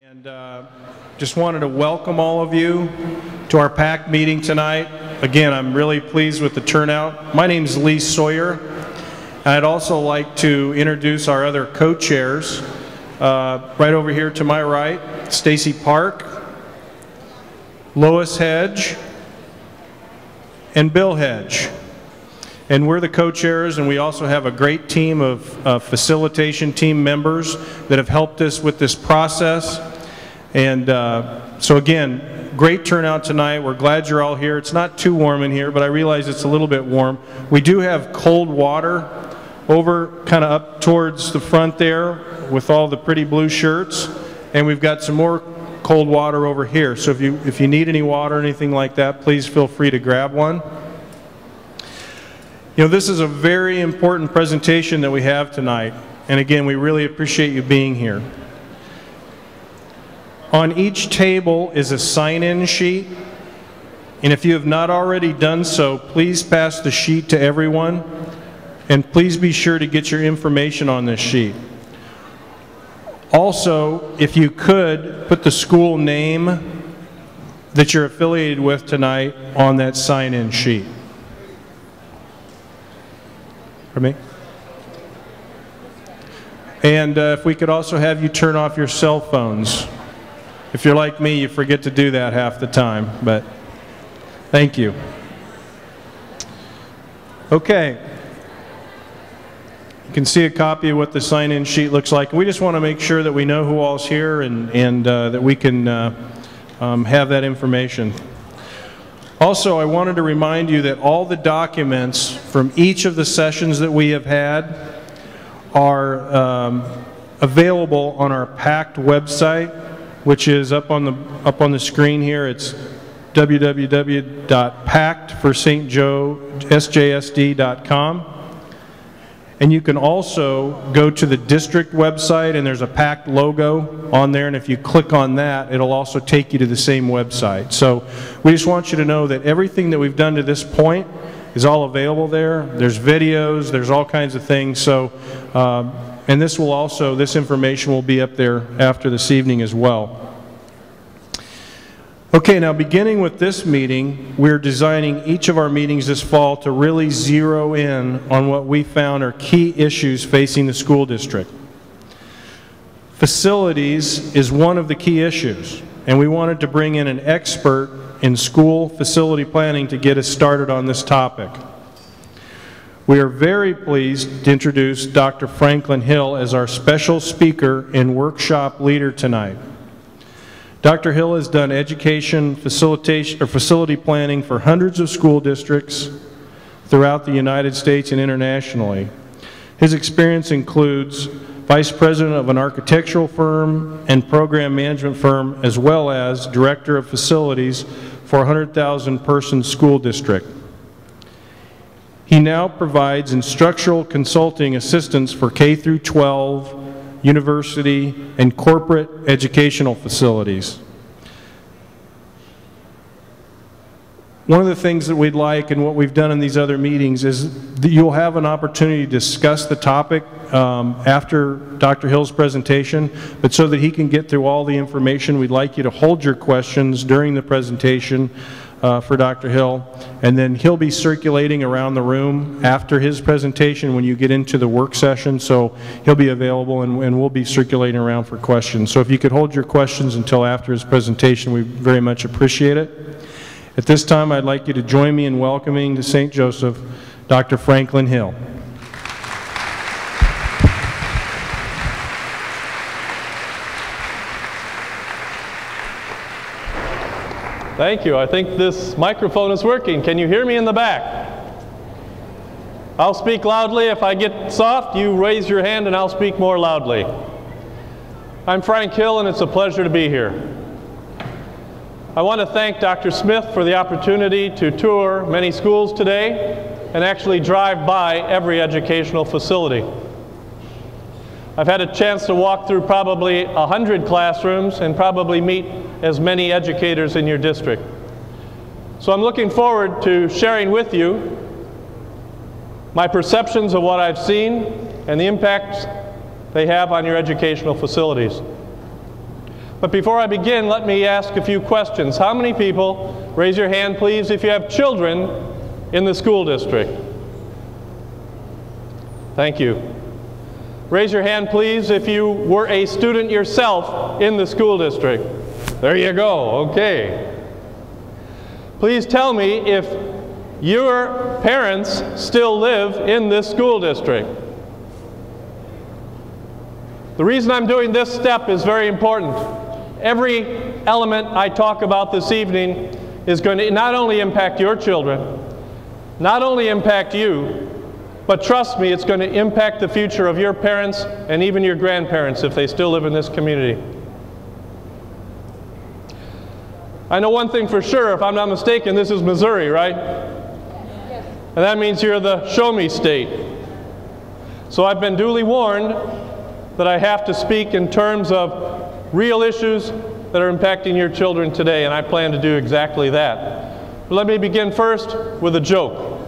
And just wanted to welcome all of you to our PAC meeting tonight. Again, I'm really pleased with the turnout. My name is Lee Sawyer. I'd also like to introduce our other co-chairs. Right over here to my right, Stacy Park, Lois Hedge, and Bill Hedge. And we're the co-chairs, and we also have a great team of facilitation team members that have helped us with this process. And so again, great turnout tonight. We're glad you're all here. It's not too warm in here, but I realize it's a little bit warm. We do have cold water over kind of up towards the front there with all the pretty blue shirts. And we've got some more cold water over here. So if you need any water or anything like that, please feel free to grab one. You know, this is a very important presentation that we have tonight. And again, we really appreciate you being here. On each table is a sign-in sheet. And if you have not already done so, please pass the sheet to everyone. And please be sure to get your information on this sheet. Also, if you could, put the school name that you're affiliated with tonight on that sign-in sheet. For me? And if we could also have you turn off your cell phones. If you're like me, you forget to do that half the time, but thank you. Okay. You can see a copy of what the sign-in sheet looks like. We just want to make sure that we know who all's here and that we can have that information. Also, I wanted to remind you that all the documents from each of the sessions that we have had are available on our PACT website, which is up on the screen here. It's www.pactforstsjsd.com. And you can also go to the district website, and there's a PACT logo on there, and if you click on that, it'll also take you to the same website. So we just want you to know that everything that we've done to this point is all available there. There's videos, there's all kinds of things. So, and this information will be up there after this evening as well. Okay, now beginning with this meeting, we're designing each of our meetings this fall to really zero in on what we found are key issues facing the school district. Facilities is one of the key issues, and we wanted to bring in an expert in school facility planning to get us started on this topic. We are very pleased to introduce Dr. Franklin Hill as our special speaker and workshop leader tonight. Dr. Hill has done education, facilitation, or facility planning for hundreds of school districts throughout the United States and internationally. His experience includes vice president of an architectural firm and program management firm, as well as director of facilities for a 100,000 person school district. He now provides instructional consulting assistance for K through 12, university, and corporate educational facilities. One of the things that we'd like, and what we've done in these other meetings, is that you'll have an opportunity to discuss the topic after Dr. Hill's presentation, but so that he can get through all the information, we'd like you to hold your questions during the presentation for Dr. Hill, and then he'll be circulating around the room after his presentation when you get into the work session, so he'll be available and we'll be circulating around for questions. So if you could hold your questions until after his presentation, we very much appreciate it. At this time, I'd like you to join me in welcoming to St. Joseph, Dr. Franklin Hill. Thank you. I think this microphone is working. Can you hear me in the back? I'll speak loudly. If I get soft, you raise your hand and I'll speak more loudly. I'm Frank Hill, and it's a pleasure to be here. I want to thank Dr. Smith for the opportunity to tour many schools today and actually drive by every educational facility. I've had a chance to walk through probably 100 classrooms and probably meet as many educators in your district. So I'm looking forward to sharing with you my perceptions of what I've seen and the impacts they have on your educational facilities. But before I begin, let me ask a few questions. How many people, raise your hand please, if you have children in the school district? Thank you. Raise your hand please if you were a student yourself in the school district. There you go, okay. Please tell me if your parents still live in this school district. The reason I'm doing this step is very important. Every element I talk about this evening is going to not only impact your children, not only impact you, but trust me, it's going to impact the future of your parents and even your grandparents if they still live in this community. I know one thing for sure, if I'm not mistaken, this is Missouri, right? Yes. And that means you're the show me state. So I've been duly warned that I have to speak in terms of real issues that are impacting your children today, and I plan to do exactly that. But let me begin first with a joke.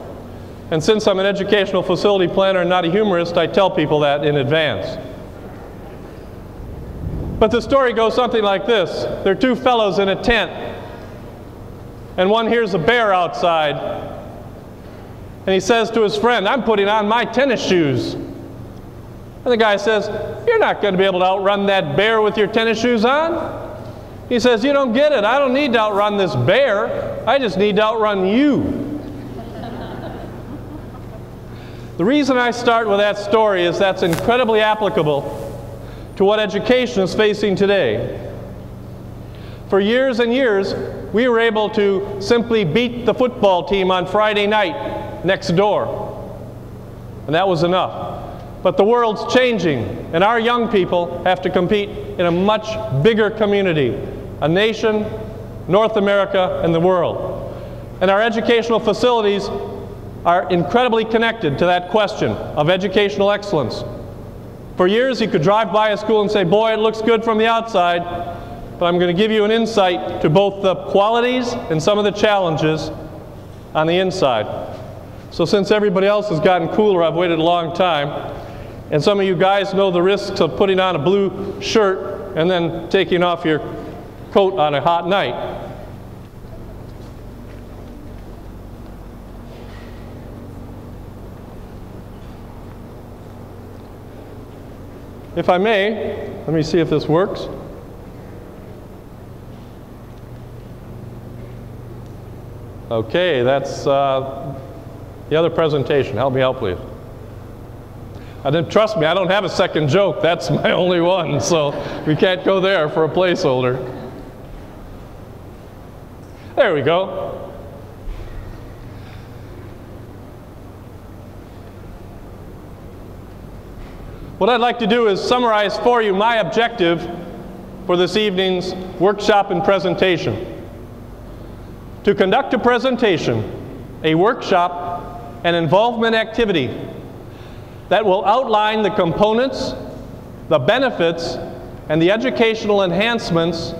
And since I'm an educational facility planner and not a humorist, I tell people that in advance. But the story goes something like this. There are two fellows in a tent, and one hears a bear outside, and he says to his friend, "I'm putting on my tennis shoes." And the guy says, "You're not going to be able to outrun that bear with your tennis shoes on." He says, "You don't get it. I don't need to outrun this bear. I just need to outrun you." The reason I start with that story is that's incredibly applicable to what education is facing today. For years and years, we were able to simply beat the football team on Friday night next door, and that was enough. But the world's changing, and our young people have to compete in a much bigger community, a nation, North America, and the world. And our educational facilities are incredibly connected to that question of educational excellence. For years, you could drive by a school and say, "Boy, it looks good from the outside," but I'm going to give you an insight to both the qualities and some of the challenges on the inside. So since everybody else has gotten cooler, I've waited a long time. And some of you guys know the risks of putting on a blue shirt and then taking off your coat on a hot night. If I may, let me see if this works. Okay, that's the other presentation. Help me out, please. Trust me, I don't have a second joke. That's my only one, so we can't go there for a placeholder. There we go. What I'd like to do is summarize for you my objective for this evening's workshop and presentation. To conduct a presentation, a workshop, an involvement activity that will outline the components, the benefits, and the educational enhancements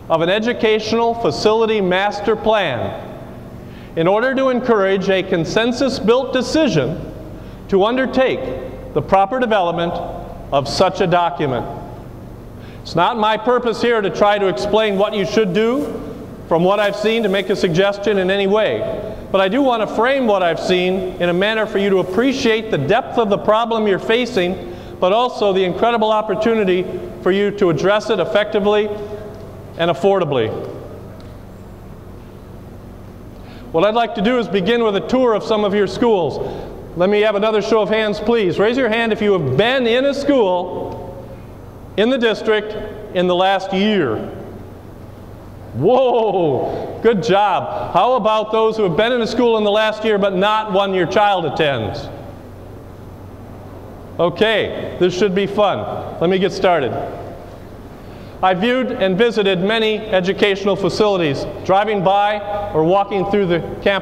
of an educational facility master plan in order to encourage a consensus-built decision to undertake the proper development of such a document. It's not my purpose here to try to explain what you should do from what I've seen to make a suggestion in any way. But I do want to frame what I've seen in a manner for you to appreciate the depth of the problem you're facing, but also the incredible opportunity for you to address it effectively and affordably. What I'd like to do is begin with a tour of some of your schools. Let me have another show of hands, please. Raise your hand if you have been in a school in the district in the last year. Whoa, good job. How about those who have been in a school in the last year but not one your child attends? Okay, this should be fun. Let me get started. I viewed and visited many educational facilities, driving by or walking through the campus.